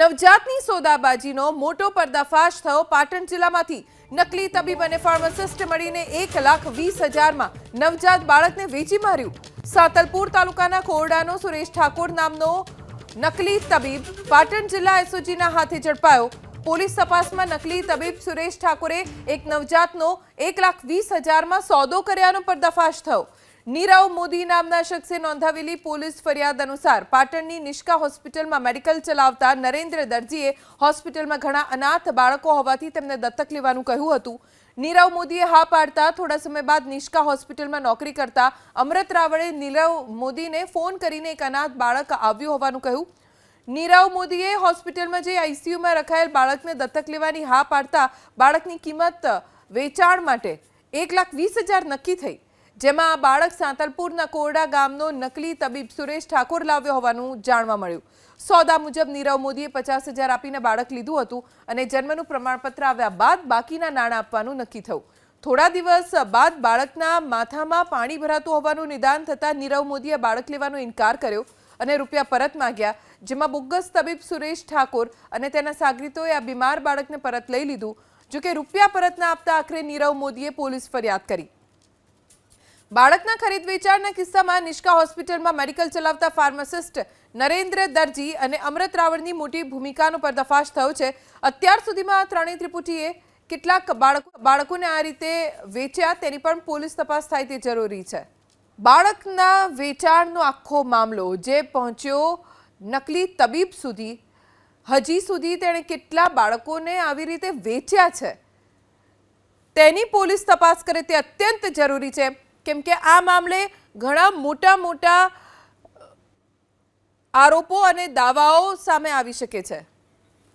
નવજાતની સોદાબાજીનો મોટો પર્દાફાશ થયો પાટણ જિલ્લામાંથી નકલી તબીબ અને ફાર્માસિસ્ટ મળીને 1,20,000માં નવજાત બાળકને વેચી માર્યું। સાતલપુર તાલુકાના કોરડાનો સુરેશ ઠાકોર નામનો નકલી તબીબ પાટણ જિલ્લા એસઓજીના હાથે ઝડપાયો। પોલીસ તપાસમાં નકલી તબીબ સુરેશ ઠાકોરે એક નવજાતનો 1,20,000માં સોદો કર્યાનો પર્દાફાશ થયો। નીરવ મોદી નામના શખ્સે નોંધાવેલી પોલીસ ફરિયાદ અનુસાર પાટણની નિષ્કા હોસ્પિટલમાં મેડિકલ ચલાવતા નરેન્દ્ર દરજીએ હોસ્પિટલમાં ઘણા અનાથ બાળકો હોવાથી તેમને દત્તક લેવાનું કહ્યું હતું। નીરવ મોદીએ હા પાડતા થોડા સમય બાદ નિષ્કા હોસ્પિટલમાં નોકરી કરતા અમૃત રાવળે નીરવ મોદીને ફોન કરીને એક અનાથ બાળક આવ્યું હોવાનું કહ્યું। નીરવ મોદીએ હોસ્પિટલમાં જે આઈસીયુમાં રખાયેલ બાળકને દત્તક લેવાની હા પાડતા બાળકની કિંમત વેચાણ માટે 1,20,000 નક્કી થઈ, જેમાં આ બાળક સાંતલપુરના કોરડા ગામનો નકલી તબીબ સુરેશ ઠાકોર લાવ્યો હોવાનું જાણવા મળ્યું। સોદા મુજબ નીરવ મોદીએ 50,000 આપીને બાળક લીધું હતું અને જન્મનું પ્રમાણપત્ર આવ્યા બાદ બાકીના નાણાં આપવાનું નક્કી થયું। થોડા દિવસ બાદ બાળકના માથામાં પાણી ભરાતું હોવાનું નિદાન થતાં નીરવ મોદીએ બાળક લેવાનો ઇનકાર કર્યો અને રૂપિયા પરત માંગ્યા, જેમાં બોગસ તબીબ સુરેશ ઠાકોર અને તેના સાગરીતોએ આ બીમાર બાળકને પરત લઈ લીધું। જોકે રૂપિયા પરત ના આપતા આખરે નીરવ મોદીએ પોલીસ ફરિયાદ કરી। બાળકના ખરીદ વેચાણના કિસ્સામાં નિષ્કા હોસ્પિટલમાં મેડિકલ ચલાવતા ફાર્માસિસ્ટ નરેન્દ્ર દરજી અને અમૃત રાવળની મોટી ભૂમિકાનો પર્દાફાશ થયો છે। અત્યાર સુધીમાં ત્રણેય ત્રિપુટીએ કેટલાક બાળકોને આ રીતે વેચ્યા તેની પણ પોલીસ તપાસ થાય તે જરૂરી છે। બાળકના વેચાણનો આખો મામલો જે પહોંચ્યો નકલી તબીબ સુધી, હજી સુધી તેણે કેટલા બાળકોને આવી રીતે વેચ્યા છે તેની પોલીસ તપાસ કરે તે અત્યંત જરૂરી છે, કેમ કે આ મામલે ઘણા મોટા આરોપો અને દાવાઓ સામે આવી શકે છે।